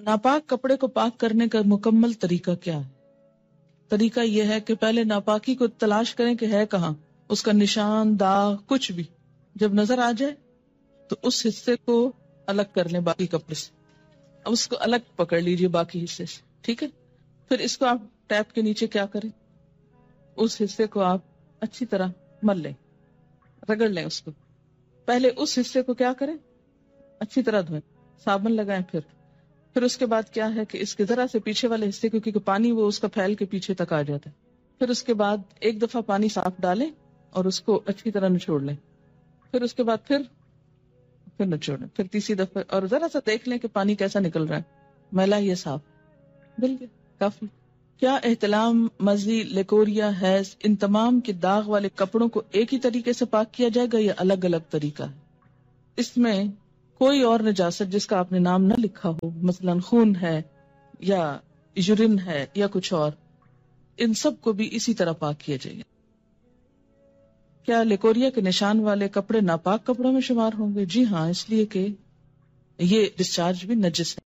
ناپاک کپڑے کو پاک کرنے کا مکمل طریقہ کیا ہے؟ طریقہ یہ ہے کہ پہلے ناپاکی کو تلاش کریں کہ ہے کہاں، اس کا نشان، داغ، کچھ بھی جب نظر آ جائے تو اس حصے کو الگ کر لیں باقی کپڑے سے، اب اس کو الگ پکڑ لیجئے باقی حصے سے، ٹھیک ہے؟ پھر اس کو آپ ٹیپ کے نیچے کیا کریں، اس حصے کو آپ اچھی طرح مل لیں، رگڑ لیں اس کو. پہلے اس حصے کو کیا کریں، اچھی طرح دھوئیں، صابن لگائیں. پھر اس کے بعد کیا ہے کہ اس کے ذرا سے پیچھے والے حصے کو، کیونکہ پانی وہ اس کا پھیل کے پیچھے تک آ جاتا ہے، پھر اس کے بعد ایک دفعہ پانی صاف ڈالیں اور اس کو اچھی طرح نچوڑ لیں. پھر اس کے بعد پھر نچوڑیں، پھر تیسری دفعہ، اور ذرا سا دیکھ لیں کہ پانی کیسا نکل رہا ہے، میلا یہ صاف، مل گیا کافی. کیا احتلام، مزی، لیکوریا، حیض، ان تمام کے داغ والے کپڑوں کو ایک ہی طریقے سے پاک کیا جائے گا یا الگ الگ طریقہ ہے؟ اس میں کوئی اور نجاست جس کا آپ نے نام نہ لکھا ہو، مثلا خون ہے یا یورین ہے یا کچھ اور، ان سب کو بھی اسی طرح پاک کیا جائے گا. کیا لیکوریا کے نشان والے کپڑے ناپاک کپڑوں میں شمار ہوں گے؟ جی ہاں، اس لیے کہ یہ ڈسچارج بھی نجس ہے.